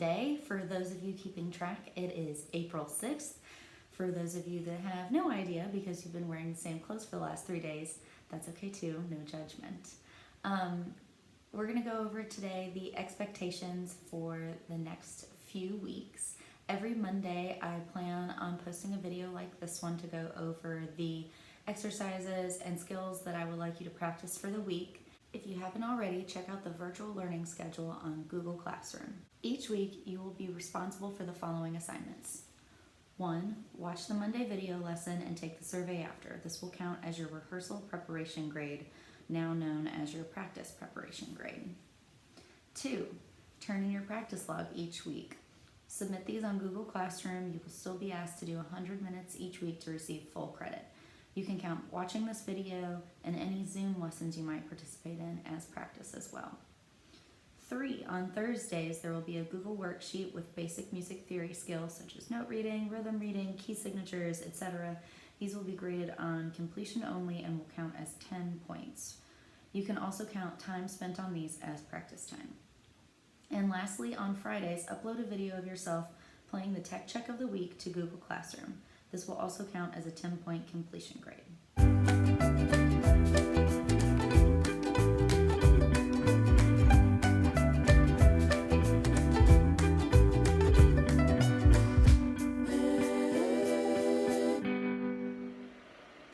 Monday. For those of you keeping track, it is April 6th. For those of you that have no idea because you've been wearing the same clothes for the last 3 days, that's okay too, no judgment. We're going to go over today the expectations for the next few weeks. Every Monday I plan on posting a video like this one to go over the exercises and skills that I would like you to practice for the week. If you haven't already, check out the virtual learning schedule on Google Classroom. Each week you will be responsible for the following assignments. 1. Watch the Monday video lesson and take the survey after. This will count as your rehearsal preparation grade, now known as your practice preparation grade. 2. Turn in your practice log each week. Submit these on Google Classroom. You will still be asked to do 100 minutes each week to receive full credit. You can count watching this video and any Zoom lessons you might participate in as practice as well. 3. On Thursdays, there will be a Google worksheet with basic music theory skills such as note reading, rhythm reading, key signatures, etc. These will be graded on completion only and will count as 10 points. You can also count time spent on these as practice time. And lastly, on Fridays, upload a video of yourself playing the tech check of the week to Google Classroom. This will also count as a 10-point completion grade.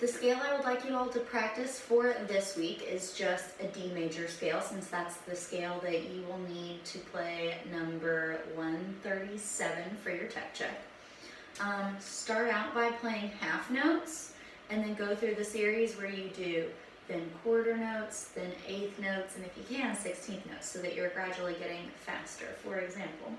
The scale I would like you all to practice for this week is just a D major scale, since that's the scale that you will need to play number 137 for your tech check. Start out by playing half notes and then go through the series where you do then quarter notes, then eighth notes, and if you can, 16th notes, so that you're gradually getting faster. For example,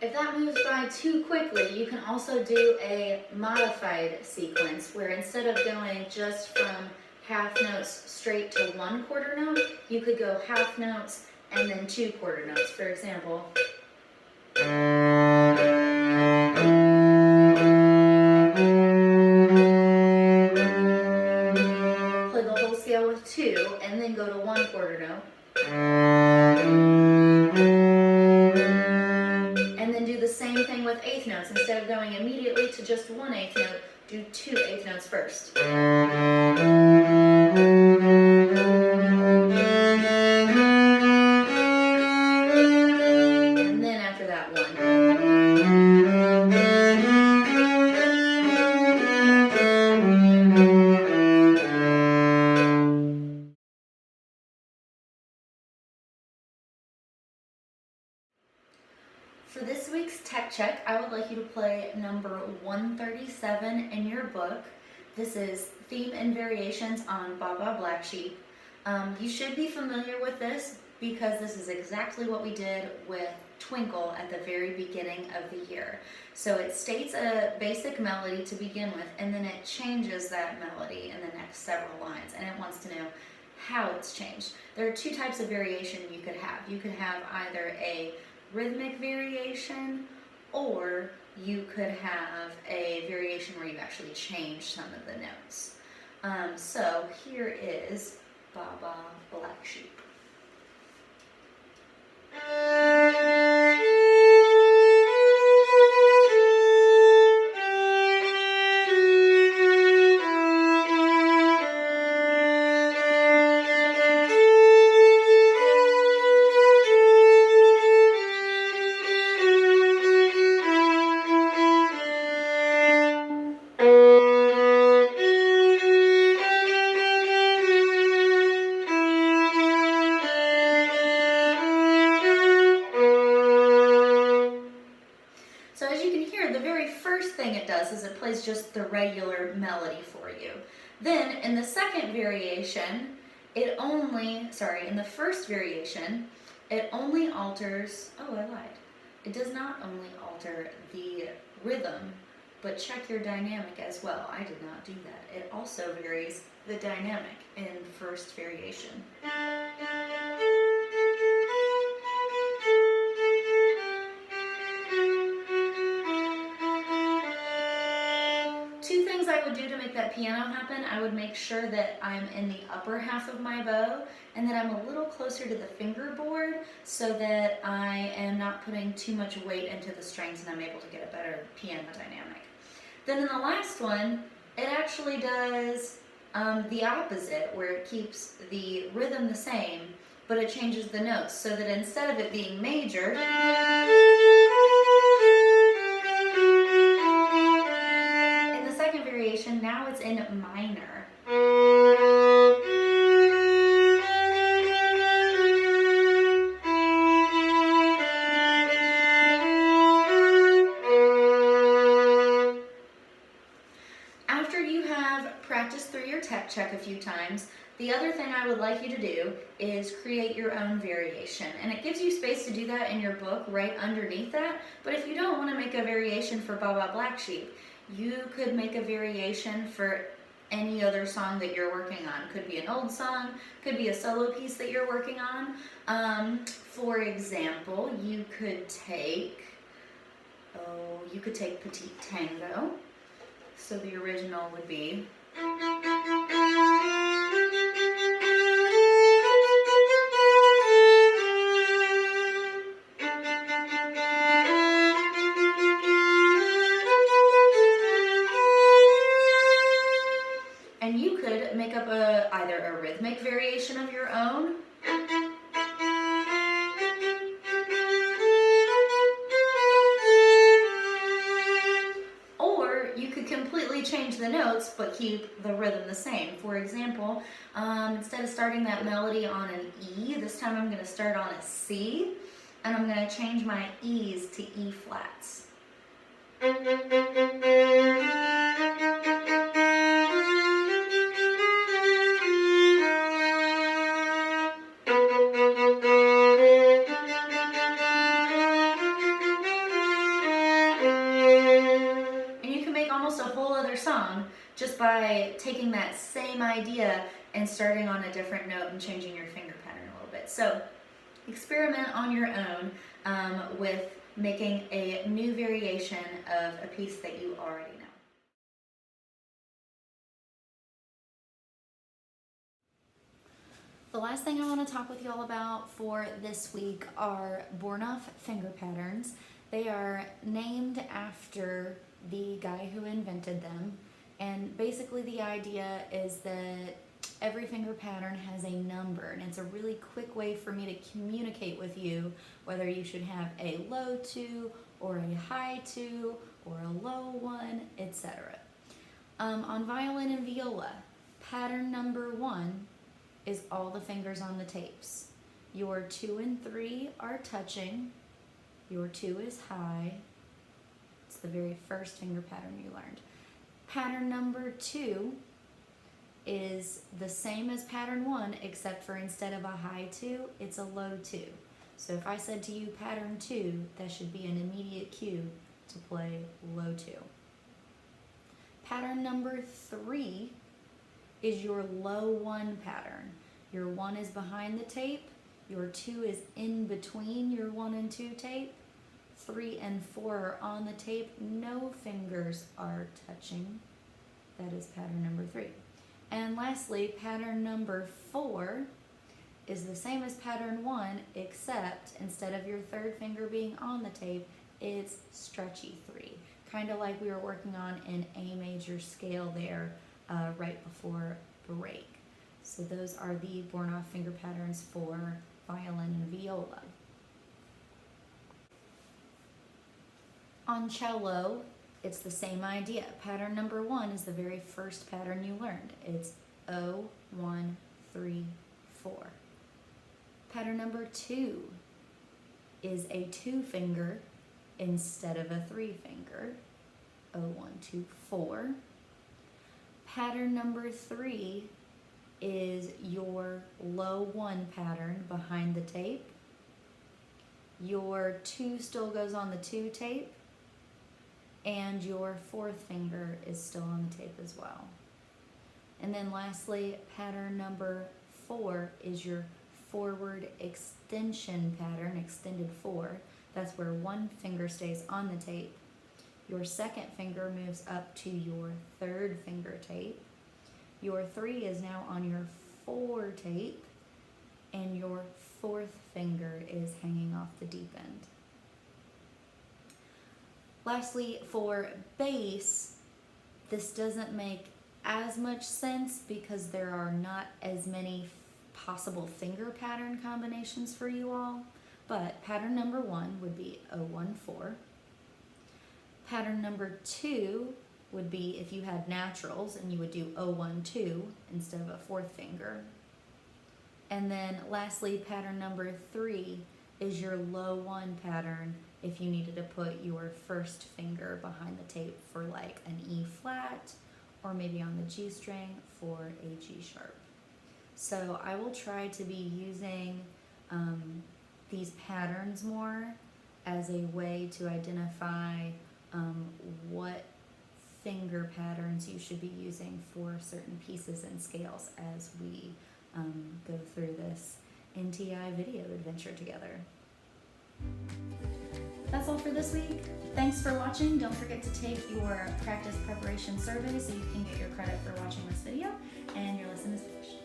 if that moves by too quickly, you can also do a modified sequence where instead of going just from half notes straight to 1 quarter note, you could go half notes and then 2 quarter notes. For example, play the whole scale with 2 and then go to 1 quarter note. And then do the same thing with eighth notes. Instead of going immediately to just 1 eighth note, do 2 eighth notes first. And then after that, 1. For this week's tech check, I would like you to play number 137 in your book. This is Theme and Variations on Baa Baa Black Sheep. You should be familiar with this because this is exactly what we did with Twinkle at the very beginning of the year. So it states a basic melody to begin with, and then it changes that melody in the next several lines, and it wants to know how it's changed. There are 2 types of variation you could have. You could have either a rhythmic variation, or you could have a variation where you actually change some of the notes. So here is Baa Baa Black Sheep. So as you can hear, the very first thing it does is it plays just the regular melody for you. Then in the second variation, in the first variation, it only alters, oh, I lied. It does not only alter the rhythm, but check your dynamic as well. I did not do that. It also varies the dynamic in the first variation. Two things I would do to make that piano happen: I would make sure that I'm in the upper half of my bow and that I'm a little closer to the fingerboard so that I am not putting too much weight into the strings and I'm able to get a better piano dynamic. Then in the last one, it actually does the opposite, where it keeps the rhythm the same, but it changes the notes so that instead of it being major, now it's in minor. After you have practiced through your tech check a few times, the other thing I would like you to do is create your own variation. And it gives you space to do that in your book right underneath that. But if you don't want to make a variation for Baa Baa Black Sheep, you could make a variation for any other song that you're working on. Could be an old song, could be a solo piece that you're working on. For example, you could take Petite Tango. So the original would be make up either a rhythmic variation of your own, or you could completely change the notes but keep the rhythm the same. For example, instead of starting that melody on an E, this time I'm going to start on a C, and I'm going to change my E's to E flats. Song just by taking that same idea and starting on a different note and changing your finger pattern a little bit. So experiment on your own with making a new variation of a piece that you already know. The last thing I want to talk with you all about for this week are Bornoff finger patterns. They are named after the guy who invented them, and basically the idea is that every finger pattern has a number, and it's a really quick way for me to communicate with you whether you should have a low 2 or a high 2 or a low 1, etc. On violin and viola, pattern number 1 is all the fingers on the tapes. Your 2 and 3 are touching, your 2 is high. It's the very first finger pattern you learned. Pattern number 2 is the same as pattern 1, except for instead of a high 2, it's a low 2. So if I said to you pattern 2, that should be an immediate cue to play low 2. Pattern number 3 is your low 1 pattern. Your 1 is behind the tape, your 2 is in between your 1 and 2 tape, 3 and 4 are on the tape, no fingers are touching. That is pattern number 3. And lastly, pattern number 4 is the same as pattern 1, except instead of your third finger being on the tape, it's stretchy 3. Kind of like we were working on in A major scale there right before break. So those are the born-off finger patterns for violin and viola. On cello, it's the same idea. Pattern number 1 is the very first pattern you learned. It's 0, 1, 3, 4. Pattern number 2 is a 2 finger instead of a 3 finger. 0, 1, 2, 4. Pattern number 3 is your low 1 pattern behind the tape. Your 2 still goes on the 2 tape, and your 4th finger is still on the tape as well. And then lastly, pattern number 4 is your forward extension pattern, extended 4. That's where 1 finger stays on the tape. Your 2nd finger moves up to your 3rd finger tape. Your 3 is now on your 4 tape, and your 4th finger is hanging off the deep end. Lastly, for bass, this doesn't make as much sense because there are not as many possible finger pattern combinations for you all, but pattern number 1 would be 0, 1, 4. Pattern number 2 would be if you had naturals and you would do 0, 1, 2 instead of a 4th finger. And then lastly, pattern number 3 is your low 1 pattern if you needed to put your 1st finger behind the tape for like an E flat, or maybe on the G string for a G sharp. So I will try to be using these patterns more as a way to identify what finger patterns you should be using for certain pieces and scales as we go through this NTI video adventure together. That's all for this week. Thanks for watching. Don't forget to take your practice preparation survey so you can get your credit for watching this video, and your lesson is finished.